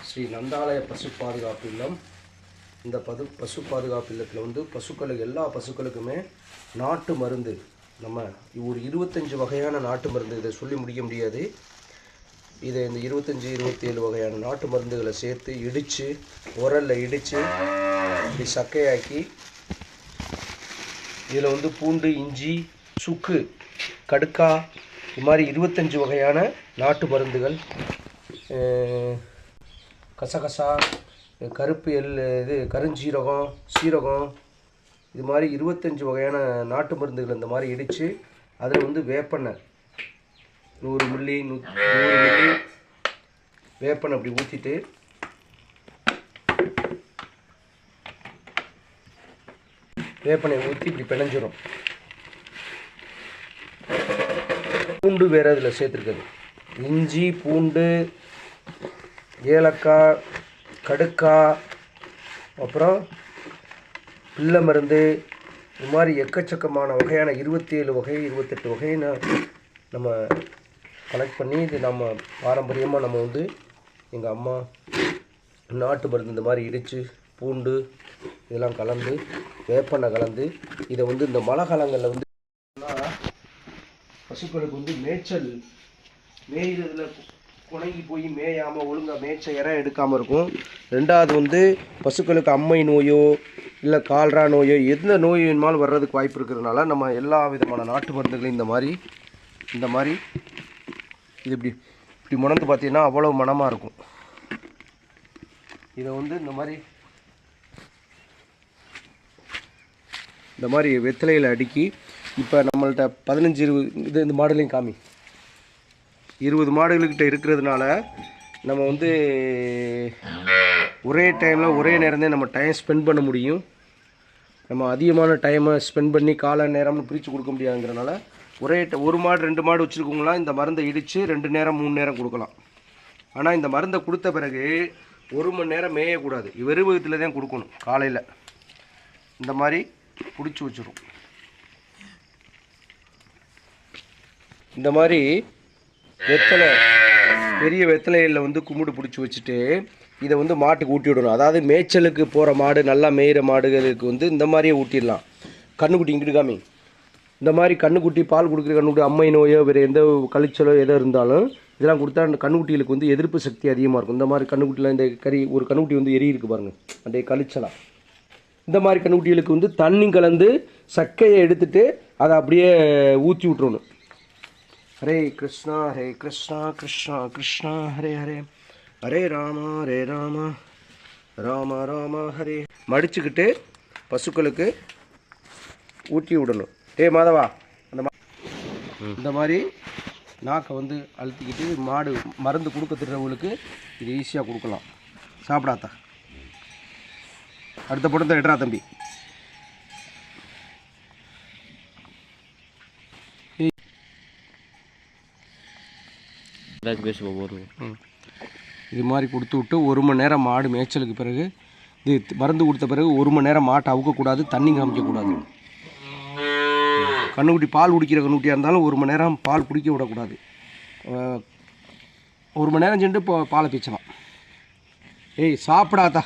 ஸ்ரீ நந்தாலய பசு பாதுகாப்பு இல்லம். இந்த பசு பாதுகாப்பு இல்லத்தில் வந்து பசுக்களுக்கு எல்லா பசுக்களுக்குமே நாட்டு மருந்து நம்ம ஒரு 25 வகையான நாட்டு மருந்து, இதை சொல்லி முடிக்க முடியாது. இதை இந்த 25-27 வகையான நாட்டு மருந்துகளை சேர்த்து இடித்து உரலில் இடித்து இப்படி சக்கையாக்கி இதில் வந்து பூண்டு, இஞ்சி, சுக்கு, கடுக்கா, இது மாதிரி 25 வகையான நாட்டு மருந்துகள், கசகசா, கருப்பு கருஞ்சீரகம், சீரகம், இது மாதிரி 25 வகையான நாட்டு மருந்துகள் இந்த மாதிரி இடித்து அதில் வந்து வேப்பெண்ணெய் 100 மில்லி 100 மில்லி வேப்பெண்ணெய் அப்படி ஊற்றிட்டு வேப்பெண்ணெய் ஊற்றி இப்படி பிணைஞ்சிடும். பூண்டு வேறு அதில் சேர்த்துருக்குது. இஞ்சி, பூண்டு, ஏலக்காய், கடுக்காய், அப்புறம் பிள்ளை மருந்து, இது மாதிரி எக்கச்சக்கமான வகையான 27 வகை 28 வகைன்னு நம்ம கலெக்ட் பண்ணி இது நம்ம பாரம்பரியமாக நம்ம வந்து எங்கள் அம்மா நாட்டு மருந்து இந்த மாதிரி இடித்து பூண்டு இதெல்லாம் கலந்து வேப்பெண்ணெய் கலந்து இதை வந்து இந்த மழை காலங்களில் வந்து பசுக்களுக்கு வந்து மேய்கிறதுல குணங்கி போய் மேயாமல் ஒழுங்காக மேய்ச்ச இடம் எடுக்காமல் இருக்கும். ரெண்டாவது வந்து பசுக்களுக்கு அம்மை நோயோ இல்லை கால்ரா நோயோ எந்த நோய் வேணுமாலும் வர்றதுக்கு வாய்ப்பு இருக்கிறதுனால நம்ம எல்லா விதமான நாட்டு மருந்துகளையும் இந்த மாதிரி இது இப்படி முணந்து பார்த்தீங்கன்னா அவ்வளோ மனமாக இருக்கும். இதை வந்து இந்த மாதிரி வெத்தலையில் அடுக்கி இப்போ நம்மள்கிட்ட 15-20 இந்த மாடுலையும் காமி 20 மாடுகள்கிட்ட இருக்கிறதுனால நம்ம வந்து ஒரே டைமில் ஒரே நேரம்தான் நம்ம டைம் ஸ்பெண்ட் பண்ண முடியும். நம்ம அதிகமான டைமை ஸ்பெண்ட் பண்ணி காலை நேரம்னு பிரித்து கொடுக்க முடியாதுங்கிறனால ஒரு மாடு 2 மாடு வச்சுருக்கவங்களாம் இந்த மருந்தை இடித்து 2 நேரம் 3 நேரம் கொடுக்கலாம். ஆனால் இந்த மருந்தை கொடுத்த பிறகு 1 மணி நேரம் மேயக்கூடாது, வெறுவகத்தில் தான் கொடுக்கணும். காலையில் இந்த மாதிரி பிடிச்சி வச்சிடும். இந்த மாதிரி பெரிய வெத்தலையில் வந்து கும்பிடு பிடிச்சி வச்சுட்டு இதை வந்து மாட்டுக்கு ஊட்டி விடணும். அதாவது மேய்ச்சலுக்கு போகிற மாடு, நல்லா மேய்கிற மாடுகளுக்கு வந்து இந்த மாதிரியே ஊட்டிடலாம். கண்ணுக்குட்டி இங்கிட்டு காமி, இந்த மாதிரி கண்ணுக்குட்டி பால் கொடுக்குற கண்ணுக்குட்டி அம்மை நோயோ வேறு எந்த கழிச்சலோ எதோ இருந்தாலும் இதெல்லாம் கொடுத்தா அந்த கண்ணுக்குட்டிகளுக்கு வந்து எதிர்ப்பு சக்தி அதிகமாக இருக்கும். இந்த மாதிரி கண்ணுக்குட்டியில் இந்த ஒரு கண்ணுக்குட்டி வந்து எரி இருக்குது பாருங்கள், அந்த கழிச்சலாம். இந்த மாதிரி கண்ணுக்குட்டிகளுக்கு வந்து தண்ணி கலந்து சக்கையை எடுத்துகிட்டு அதை அப்படியே ஊற்றி விட்றணும். ஹரே கிருஷ்ணா கிருஷ்ணா கிருஷ்ணா ஹரே ஹரே, ஹரே ராம ராம ராம ஹரே மடிச்சுக்கிட்டு பசுக்களுக்கு ஊற்றி விடணும். மாதவா இந்த மாதிரி நாக்கை வந்து அழுத்திக்கிட்டு மாடு மருந்து கொடுக்க திட்டுறவங்களுக்கு இது ஈஸியாக கொடுக்கலாம். சாப்பிடாத்தா அடுத்த படத்தை எடுறா தம்பி. இது மாதிரி கொடுத்து விட்டு 1 மணி நேரம் மாடு மேய்ச்சலுக்கு பிறகு இது மருந்து கொடுத்த பிறகு 1 மணி நேரம் மாட்டை அவுக்கக்கூடாது, தண்ணி காமிக்கக்கூடாது. கண்ணுக்குட்டி பால் குடிக்கிற கண்ணுக்குட்டியாக இருந்தாலும் 1 மணி நேரம் பால் குடிக்க விடக்கூடாது. 1 மணி நேரம் சென்று பாலை பீச்சலாம். சாப்பிடாதா